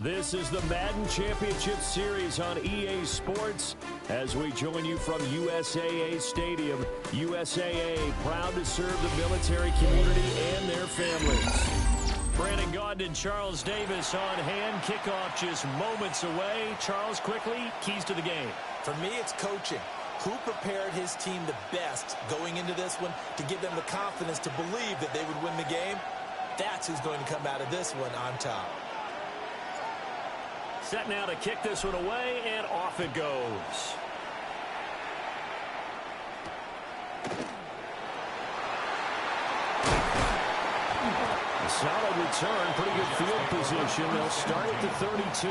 This is the Madden Championship Series on EA Sports as we join you from USAA Stadium. USAA, proud to serve the military community and their families. Brandon Gaudin and Charles Davis on hand. Kickoff just moments away. Charles, quickly, keys to the game. For me, it's coaching. Who prepared his team the best going into this one to give them the confidence to believe that they would win the game? That's who's going to come out of this one on top. Set now to kick this one away, and off it goes. A solid return, pretty good field position. They'll start at the 32.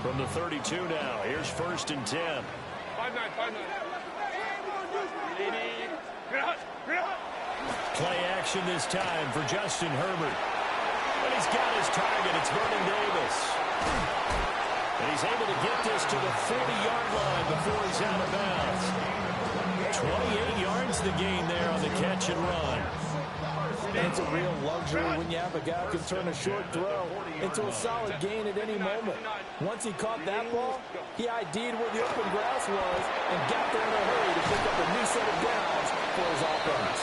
From the 32 now, here's 1st and 10. 5-9. Play action this time for Justin Herbert. And he's got his target. It's Vernon Davis. And he's able to get this to the 40-yard line before he's out of bounds. 28 yards the gain there on the catch and run. It's a real luxury when you have a guy who can turn a short throw into a solid gain at any moment. Once he caught that ball, he ID'd where the open grass was and got there in a hurry to pick up a new set of downs for his offense.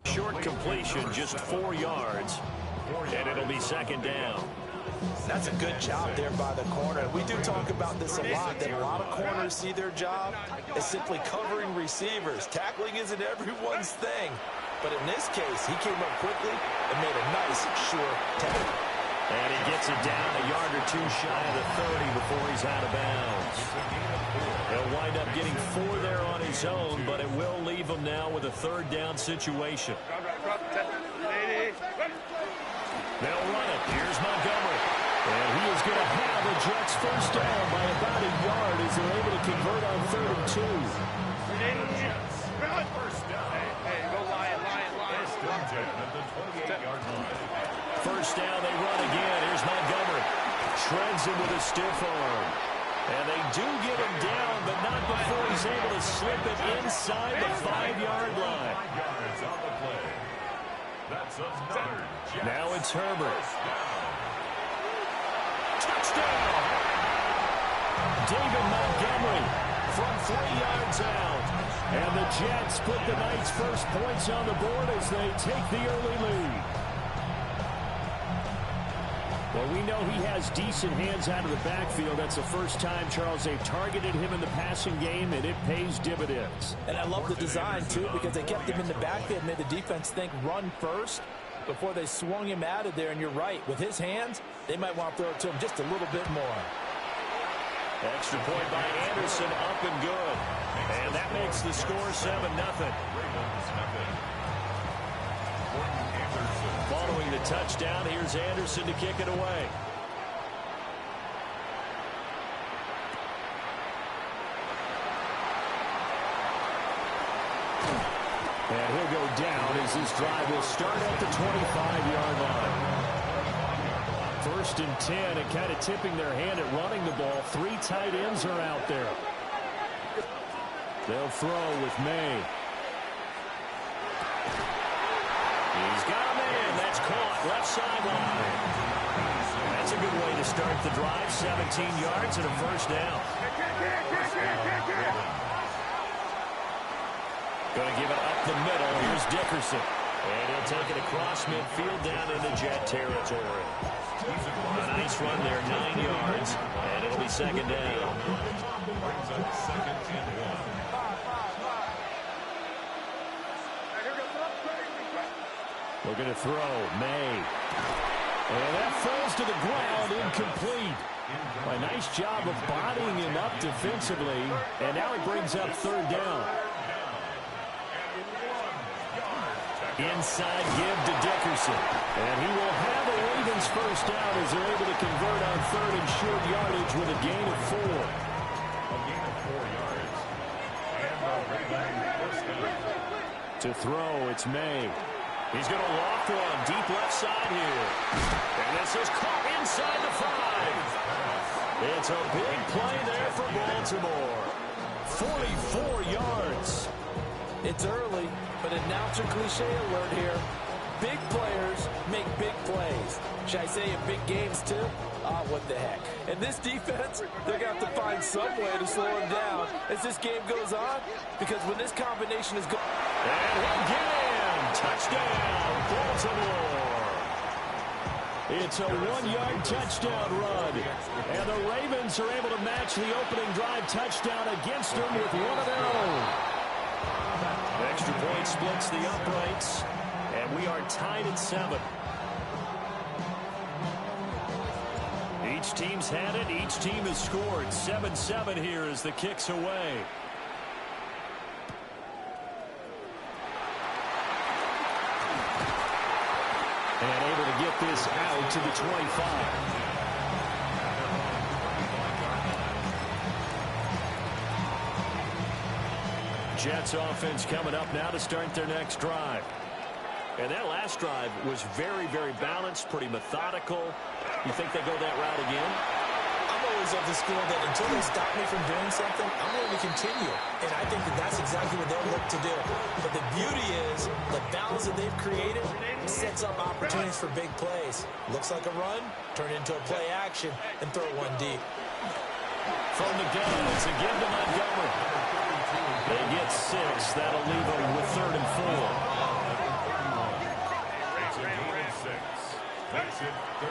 Short completion, just 4 yards, and it'll be 2nd down. That's a good job there by the corner. We do talk about this a lot, that a lot of corners see their job as simply covering receivers. Tackling isn't everyone's thing. But in this case, he came up quickly and made a nice, sure tackle. And he gets it down a yard or two shy of the 30 before he's out of bounds. He'll wind up getting 4 there on his own, but it will leave him now with a 3rd down situation. They'll run it. Here's Montgomery. And he is going to have the Jets 1st down by about a yard as they're able to convert on 3rd and 2. First down, they run again. Here's Montgomery. Shreds him with a stiff arm. And they do get him down, but not before he's able to slip it inside the 5-yard line. Now it's Herbert. Touchdown! David Montgomery from 3 yards out. And the Jets put the Knights' first points on the board as they take the early lead. Well, we know he has decent hands out of the backfield. That's the first time, Charles, they've targeted him in the passing game, and it pays dividends. And I love the design, too, because they kept him in the backfield, made the defense think run first before they swung him out of there. And you're right, with his hands, they might want to throw it to him just a little bit more. Extra point by Anderson, up and good. And that makes the score 7-0. Following the touchdown, here's Anderson to kick it away. And he'll go down as this drive will start at the 25-yard line. 1st and 10, and kind of tipping their hand at running the ball. 3 tight ends are out there. They'll throw with May. He's got a man. That's caught. Left sideline. That's a good way to start the drive. 17 yards and a 1st down. Going to give it up the middle. Here's Dickerson. And he'll take it across midfield down into Jet territory. A nice run there, 9 yards. And it'll be 2nd down. Looking to throw, May. And that falls to the ground, incomplete. A nice job of bodying him up defensively. And now it brings up 3rd down. Inside give to Dickerson. And he will have a Ravens 1st down as they're able to convert on 3rd and short yardage with a gain of 4. A gain of 4 yards. And the Ravens 1st down. To throw, it's May. He's going to loft one deep left side here. And this is caught inside the 5. It's a big play there for Baltimore. 44 yards. It's early, but announcer cliche alert here. Big players make big plays. Should I say in big games too? Ah, what the heck. And this defense, they're going to have to find some way to slow him down as this game goes on, because when this combination is going... And he'll get in. Touchdown, Baltimore. It's a 1-yard touchdown run. And the Ravens are able to match the opening drive touchdown against them with one of their own. Extra point splits the uprights. And we are tied at 7. Each team's had it. Each team has scored. 7-7 here as the kick's away. And able to get this out to the 25. Jets offense coming up now to start their next drive. And that last drive was very, very balanced, pretty methodical. You think they go that route again? I'm always of the school that until they stop me from doing something, I'm going to continue. And I think that that's exactly what they'll look to do. But the beauty is the balance that they've created sets up opportunities for big plays. Looks like a run, turn it into a play action, and throw one deep. From the gun, it's a give to Montgomery. They get 6. That'll leave them with 3rd and 4.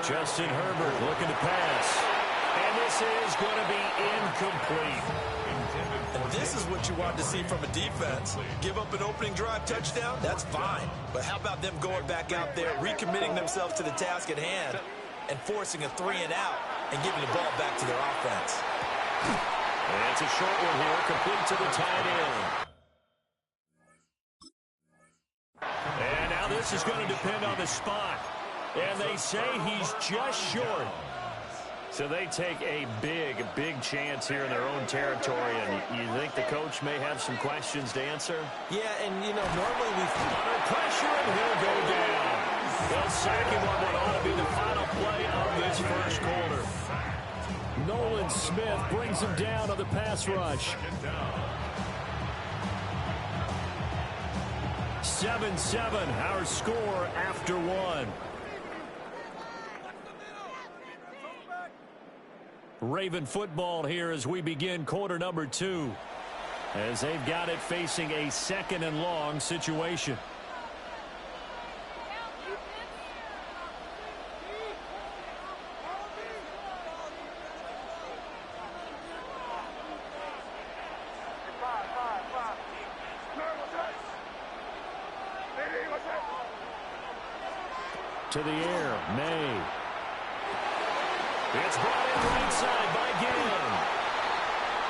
Justin Herbert looking to pass. And this is going to be incomplete. And this is what you want to see from a defense. Give up an opening drive touchdown, that's fine. But how about them going back out there, recommitting themselves to the task at hand, and forcing a 3-and-out and giving the ball back to their offense. And it's a short one here, complete to the tight end. And now this is going to depend on the spot. And they say he's just short. So they take a big, big chance here in their own territory. And you think the coach may have some questions to answer? Yeah, and, you know, normally we... Under pressure, and he'll go down. They'll sack him on what ought to be the final play of this first quarter. Nolan Smith brings him down on the pass rush. 7-7, our score after 1. Raven football here as we begin quarter number 2. As they've got it facing a 2nd and long situation. To the air, May. It's brought in right side by Ginn.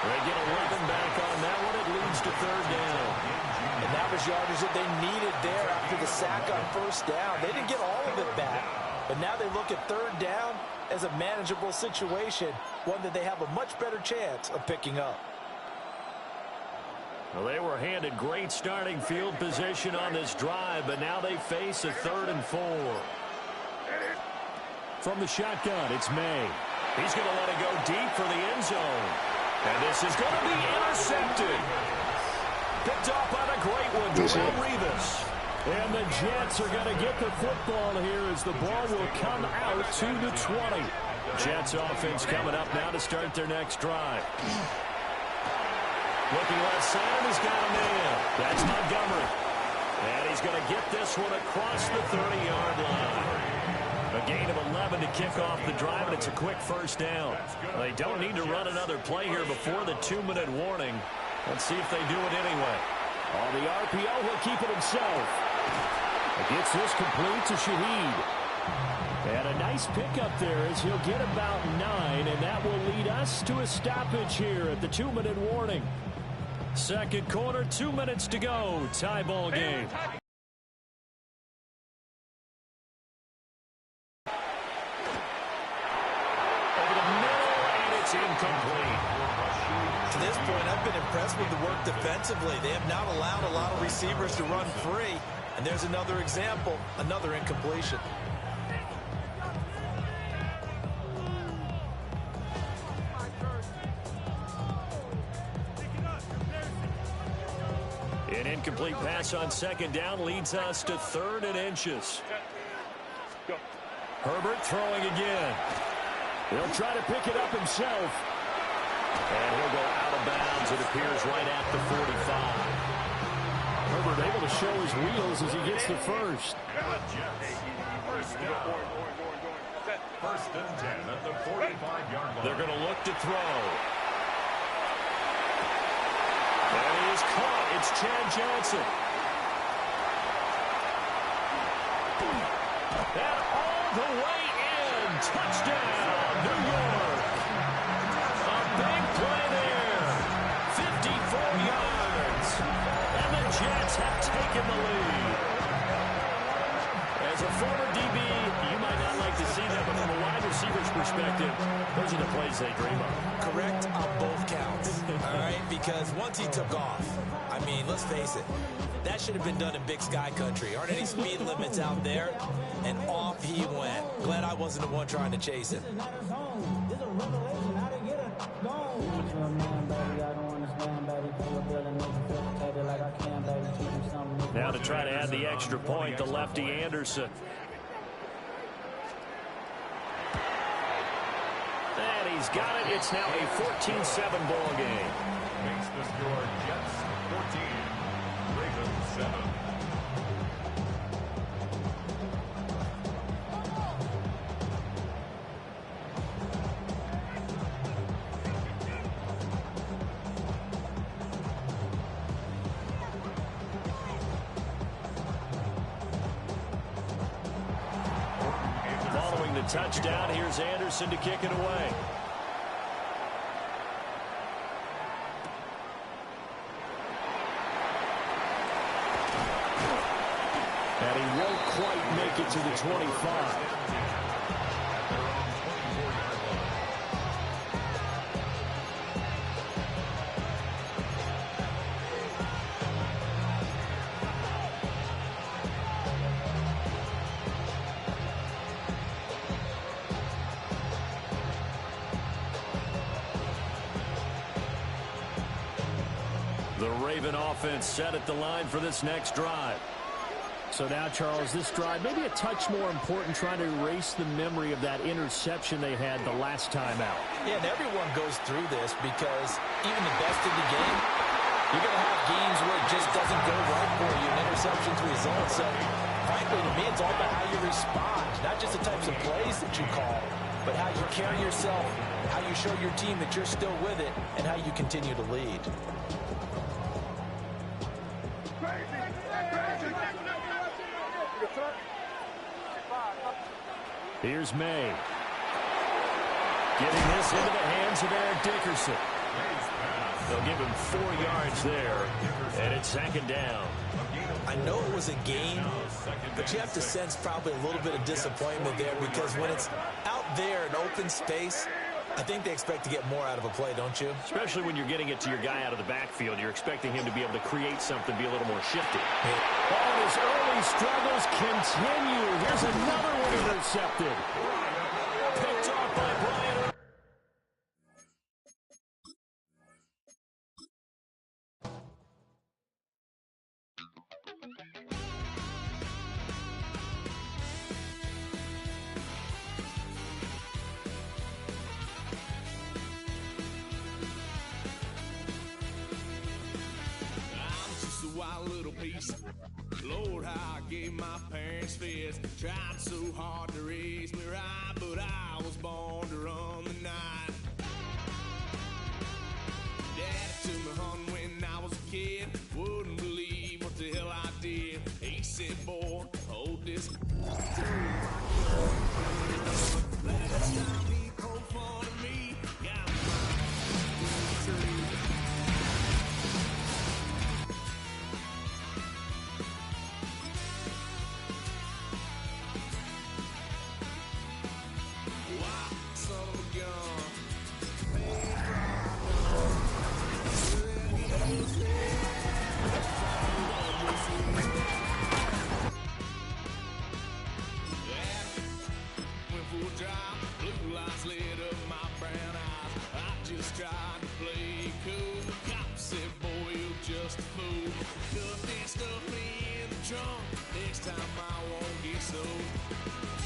They get 11 back on that one. It leads to 3rd down. And that was yardage that they needed there after the sack on 1st down. They didn't get all of it back. But now they look at 3rd down as a manageable situation, one that they have a much better chance of picking up. Well, they were handed great starting field position on this drive, but now they face a 3rd and 4. From the shotgun, it's May. He's going to let it go deep for the end zone. And this is going to be intercepted. Picked off by the great one, Darrelle Revis. And the Jets are going to get the football here as the ball will come out to the 20. Jets offense coming up now to start their next drive. Looking left side, and he's got a man. That's Montgomery. And he's going to get this one across the 30-yard line. A gain of 11 to kick off the drive, and it's a quick 1st down. They don't need to run another play here before the 2-minute warning. Let's see if they do it anyway. On the RPO, he'll keep it himself. Gets this complete to Shaheed. And a nice pickup there as he'll get about 9, and that will lead us to a stoppage here at the 2-minute warning. 2nd quarter, 2 minutes to go. Tie ball game. Over the middle, and it's incomplete. To this point, I've been impressed with the work defensively. They have not allowed a lot of receivers to run free. And there's another example, another incompletion. An incomplete pass on second down leads us to 3rd and inches. Herbert throwing again. He'll try to pick it up himself. And he'll go out of bounds, it appears, right at the 45. Herbert able to show his wheels as he gets the first. First and 10 at the 45-yard line. They're going to look to throw. And he is caught. It's Chad Johnson. And all the way in. Touchdown, New York. A big play there. 54 yards. And the Jets have taken the lead. As a former DB, you might not like to see that, but from a wide receiver's perspective, those are the plays they dream of. Correct on both counts, all right? Because once he took off, I mean, let's face it, that should have been done in Big Sky country. Aren't any speed limits out there? And off he went. Glad I wasn't the one trying to chase him. Now to try to add the extra point, the lefty Anderson. And he's got it. It's now a 14-7 ball game. Makes the score Jets 14, Ravens 7. Following the touchdown, here's Anderson to kick it away. And he won't quite make it to the 25. The Raven offense set at the line for this next drive. So now, Charles, this drive maybe a touch more important, trying to erase the memory of that interception they had the last time out. Yeah, and everyone goes through this because even the best in the game, you're going to have games where it just doesn't go right for you and interceptions result. So, frankly, to me, it's all about how you respond, not just the types of plays that you call, but how you carry yourself, how you show your team that you're still with it, and how you continue to lead. Here's May. Getting this into the hands of Eric Dickerson. They'll give him 4 yards there, and it's second down. I know it was a game, but you have to sense probably a little bit of disappointment there because when it's out there in open space, I think they expect to get more out of a play, don't you? Especially when you're getting it to your guy out of the backfield. You're expecting him to be able to create something, be a little more shifty. All his early struggles continue. Here's another one intercepted. Picked off by Bryant. Lord, how I gave my parents fits. Tried so hard to raise me right, but I was born to run the night. Dad took me hunting when I was a kid. Wouldn't believe what the hell I did. He said, boy, hold this. Last time he poked fun of me, got my tree. Blue lights lit up my brown eyes. I just tried to play cool. The cop said, boy, you're just a fool. Cuffed and stuffed me in the trunk. Next time I won't get so.